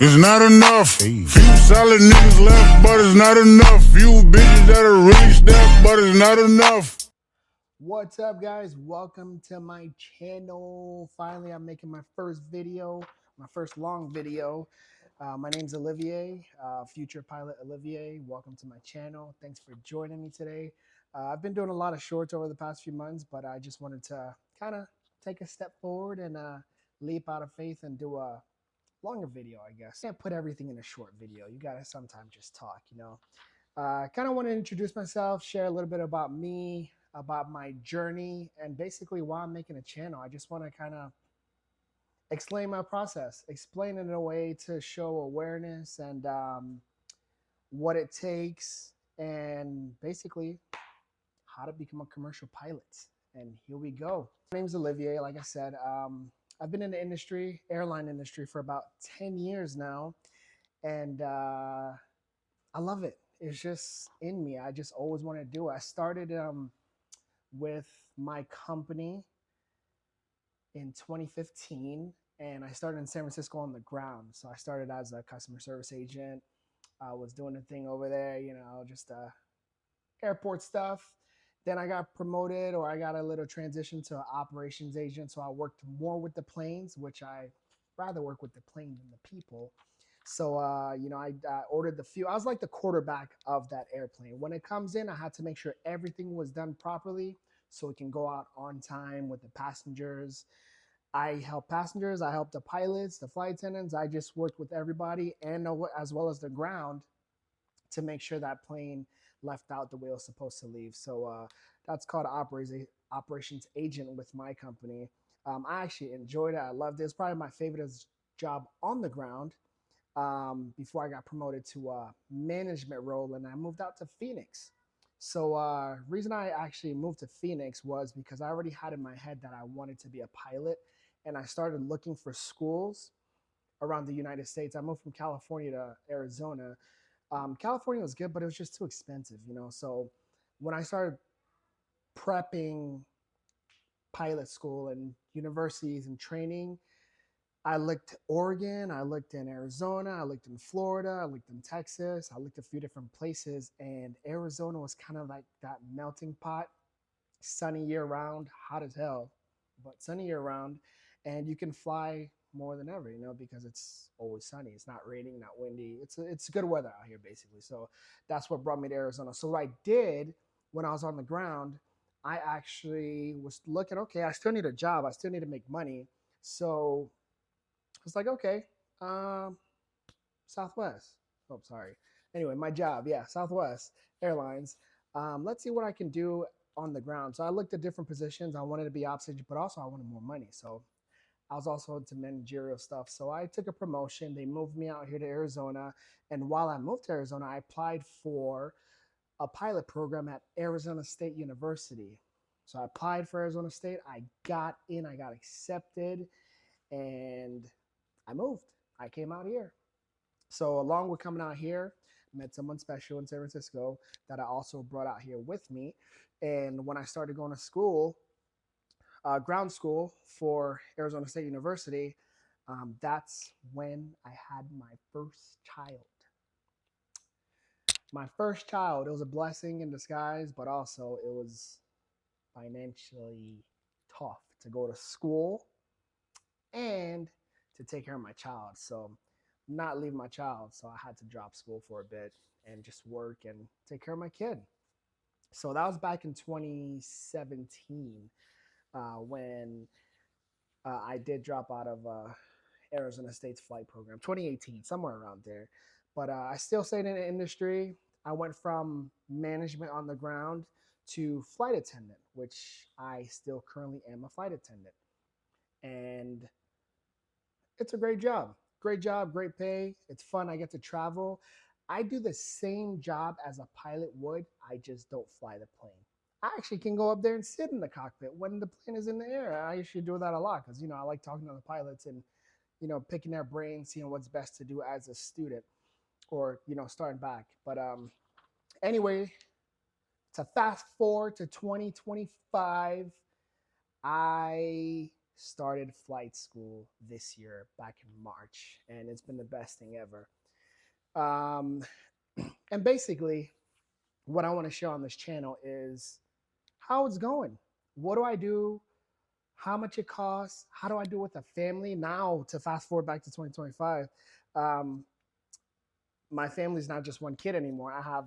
It's not enough. Few solid niggas left, but it's not enough. Few bitches that'll really step, but it's not enough. What's up, guys? Welcome to my channel. Finally, I'm making my first video, my first long video. My name's Olivier, future pilot Olivier. Welcome to my channel. Thanks for joining me today. I've been doing a lot of shorts over the past few months, but I just wanted to kind of take a step forward and leap out of faith and do a longer video, I guess. Can't put everything in a short video. You gotta sometimes just talk, you know. Kind of want to introduce myself, share a little bit about me, about my journey, and basically why I'm making a channel. I just want to kind of explain my process, explain it in a way to show awareness and what it takes, and basically how to become a commercial pilot. And here we go. My name's Olivier. Like I said, I've been in the industry, airline industry, for about 10 years now, and I love it. It's just in me. I just always want to do it. I started with my company in 2015, and I started in San Francisco on the ground. So I started as a customer service agent. I was doing a thing over there, you know, just airport stuff. Then I got promoted, or I got a little transition to an operations agent. So I worked more with the planes, which I rather work with the plane than the people. So, you know, I ordered the fuel. I was like the quarterback of that airplane. When it comes in, I had to make sure everything was done properly so it can go out on time with the passengers. I help passengers. I help the pilots, the flight attendants. I just worked with everybody, and as well as the ground, to make sure that plane left out the way it was supposed to leave. So that's called operations agent with my company. I actually enjoyed it. I loved it. It's probably my favorite job on the ground, before I got promoted to a management role, and I moved out to Phoenix. So reason I actually moved to Phoenix was because I already had in my head that I wanted to be a pilot, and I started looking for schools around the United States. I moved from California to Arizona. California was good, but it was just too expensive, you know. So when I started prepping pilot school and universities and training, I looked Oregon, I looked in Arizona, I looked in Florida, I looked in Texas, I looked a few different places, and Arizona was kind of like that melting pot, sunny year round, hot as hell, but sunny year round, and you can fly more than ever, you know, because it's always sunny. It's not raining, not windy. It's good weather out here, basically. So that's what brought me to Arizona. So what I did when I was on the ground, I actually was looking, okay, I still need a job. I still need to make money. So it's like, okay, um, Southwest. Oh, sorry. Anyway, my job, yeah, Southwest Airlines. Let's see what I can do on the ground. So I looked at different positions. I wanted to be ops agent, but also I wanted more money. So I was also into managerial stuff. So I took a promotion. They moved me out here to Arizona. And while I moved to Arizona, I applied for a pilot program at Arizona State University. So I applied for Arizona State. I got in, I got accepted, and I moved. I came out here. So along with coming out here, I met someone special in San Francisco that I also brought out here with me. And when I started going to school, ground school for Arizona State University, that's when I had my first child. My first child, it was a blessing in disguise, but also it was financially tough to go to school and to take care of my child. So not leave my child. So I had to drop school for a bit and just work and take care of my kid. So that was back in 2017, when I did drop out of Arizona State's flight program, 2018, somewhere around there. But I still stayed in the industry. I went from management on the ground to flight attendant, which I still currently am a flight attendant. And it's a great job. Great job, great pay. It's fun. I get to travel. I do the same job as a pilot would. I just don't fly the plane. I actually can go up there and sit in the cockpit when the plane is in the air. I usually do that a lot because, you know, I like talking to the pilots and, you know, picking their brains, seeing what's best to do as a student or, you know, starting back. But anyway, to fast forward to 2025, I started flight school this year back in March, and it's been the best thing ever. Um, and basically, what I want to share on this channel is how it's going. What do I do? How much it costs? How do I do with a family? Now, to fast forward back to 2025, um, my family's not just one kid anymore. I have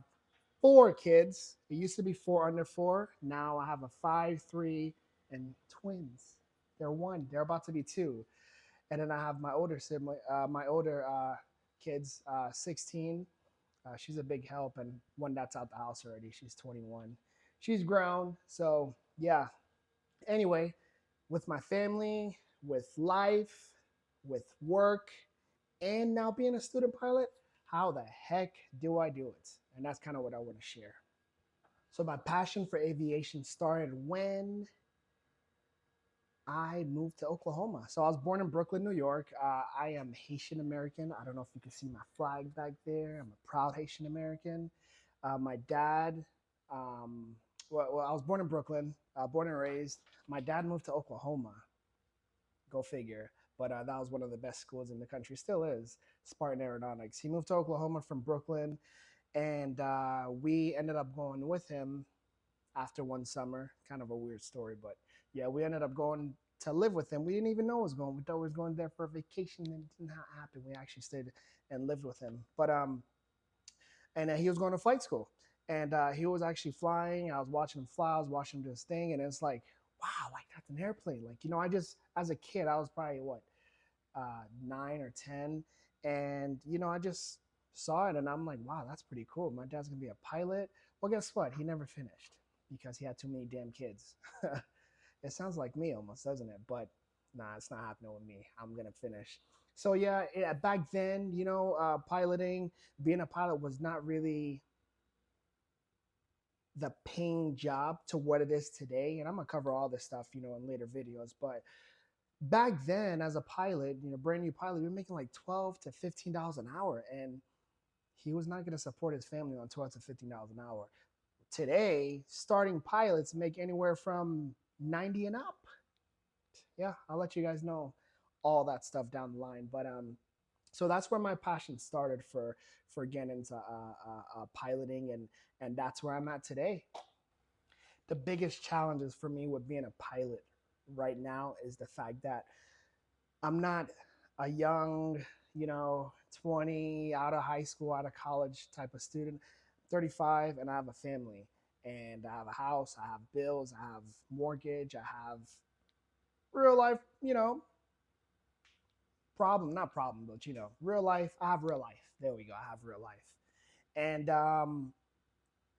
four kids. It used to be four under four. Now I have a five, three, and twins. They're one. They're about to be two. And then I have my older sibling, my older kids, 16. She's a big help, and one that's out the house already. She's 21. She's grown. So yeah. Anyway, with my family, with life, with work, and now being a student pilot, how the heck do I do it? And that's kind of what I want to share. So my passion for aviation started when I moved to Oklahoma. So I was born in Brooklyn, New York. I am Haitian American. I don't know if you can see my flag back there. I'm a proud Haitian American. My dad, I was born in Brooklyn, born and raised. My dad moved to Oklahoma. Go figure. But that was one of the best schools in the country. Still is. Spartan Aeronautics. He moved to Oklahoma from Brooklyn, and we ended up going with him after one summer. Kind of a weird story, but yeah, we ended up going to live with him. We didn't even know it was going. We thought we was going there for a vacation, and it did not happen. We actually stayed and lived with him. But and he was going to flight school, and he was actually flying. I was watching him fly. I was watching him do his thing, and it's like, wow, like that's an airplane. Like, you know, I just as a kid, I was probably what 9 or 10, and you know, I just saw it, and I'm like, wow, that's pretty cool. My dad's gonna be a pilot. Well, guess what? He never finished because he had too many damn kids. It sounds like me almost, doesn't it? But nah, it's not happening with me. I'm gonna finish. So yeah, back then, you know, piloting, being a pilot was not really the paying job to what it is today. And I'm gonna cover all this stuff, you know, in later videos. But back then, as a pilot, you know, brand new pilot, we were making like $12 to $15 an hour, and he was not gonna support his family on $12 to $15 an hour. Today, starting pilots make anywhere from 90 and up. Yeah, I'll let you guys know all that stuff down the line. But so that's where my passion started for getting into piloting, and that's where I'm at today. The biggest challenges for me with being a pilot right now is the fact that I'm not a young, you know, 20 out of high school, out of college type of student. I'm 35, and I have a family, and I have a house, I have bills, I have mortgage, I have real life, you know, problem, not problem, but you know, real life. I have real life. There we go. I have real life. And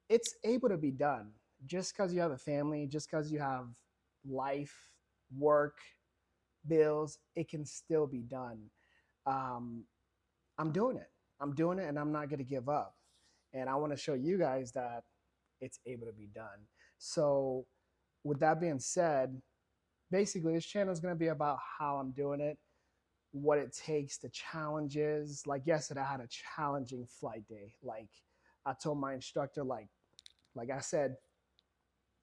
it's able to be done just because you have a family, just because you have life, work, bills, it can still be done. Um, I'm doing it. I'm doing it, and I'm not going to give up. And I want to show you guys that it's able to be done. So, with that being said, basically, this channel is going to be about how I'm doing it, what it takes, the challenges. Like yesterday, I had a challenging flight day. Like I told my instructor, like I said,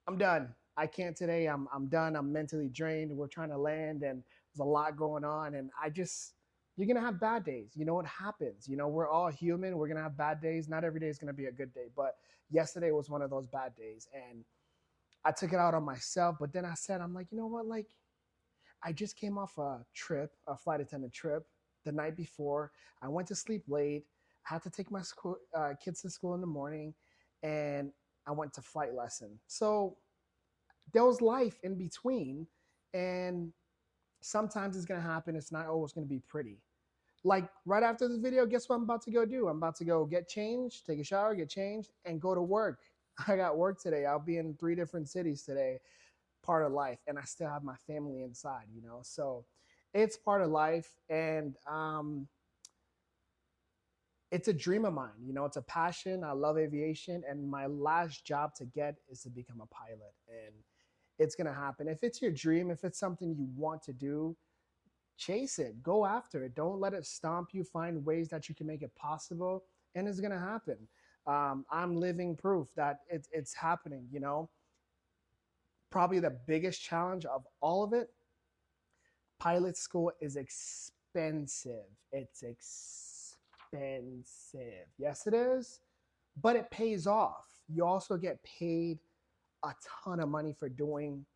I'm done. I can't today. I'm done. I'm mentally drained. We're trying to land, and there's a lot going on. And I just, you're gonna have bad days. You know what happens. You know, we're all human. We're gonna have bad days. Not every day is gonna be a good day. But yesterday was one of those bad days, and I took it out on myself. But then I said, I'm like, you know what? Like, I just came off a trip, a flight attendant trip the night before. I went to sleep late. I had to take my kids to school in the morning, and I went to flight lesson. So there was life in between, and sometimes it's gonna happen. It's not always gonna be pretty. Like right after this video, guess what I'm about to go do? I'm about to go get changed, take a shower, get changed, and go to work. I got work today. I'll be in 3 different cities today, part of life, and I still have my family inside, you know. So it's part of life, and it's a dream of mine. You know, it's a passion. I love aviation, and my last job to get is to become a pilot, and it's gonna happen. If it's your dream, if it's something you want to do, chase it, go after it. Don't let it stomp you. Find ways that you can make it possible, and it's gonna happen. I'm living proof that it's happening. You know, probably the biggest challenge of all of it Pilot school is expensive. It's expensive. Yes, it is, but it pays off. You also get paid a ton of money for doing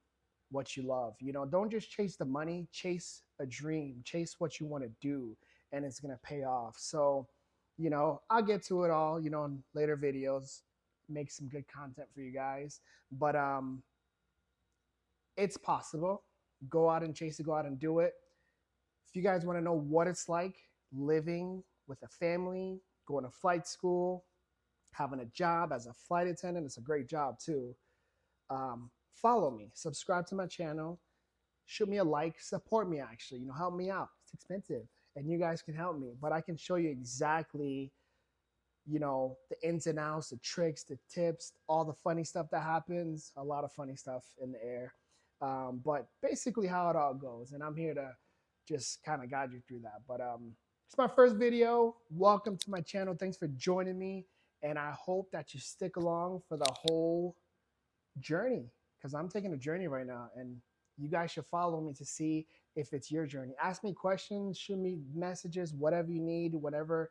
what you love. You know, don't just chase the money, chase a dream, chase what you want to do, and it's going to pay off. So, you know, I'll get to it all, you know, in later videos, make some good content for you guys. But it's possible. Go out and chase it, go out and do it. If you guys want to know what it's like living with a family, going to flight school, having a job as a flight attendant, it's a great job too. Follow me, subscribe to my channel, shoot me a like, support me actually, you know, help me out. It's expensive and you guys can help me, but I can show you exactly, you know, the ins and outs, the tricks, the tips, all the funny stuff that happens, a lot of funny stuff in the air. But basically how it all goes. And I'm here to just kind of guide you through that. But it's my first video. Welcome to my channel. Thanks for joining me. And I hope that you stick along for the whole journey because I'm taking a journey right now and you guys should follow me to see if it's your journey. Ask me questions, shoot me messages, whatever you need, whatever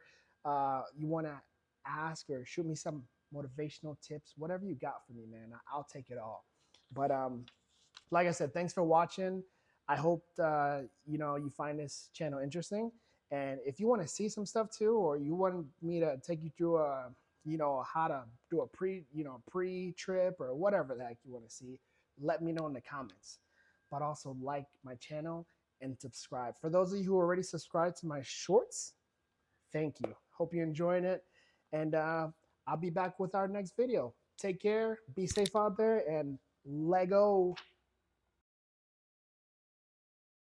you want to ask, or shoot me some motivational tips, whatever you got for me, man. I'll take it all. But like I said, thanks for watching. I hope you know, you find this channel interesting. And if you want to see some stuff too, or you want me to take you through a, you know, how to do a pre-trip or whatever the heck you want to see, let me know in the comments. But also like my channel and subscribe. For those of you who already subscribed to my shorts, thank you. Hope you're enjoying it. And I'll be back with our next video. Take care, be safe out there, and Lego.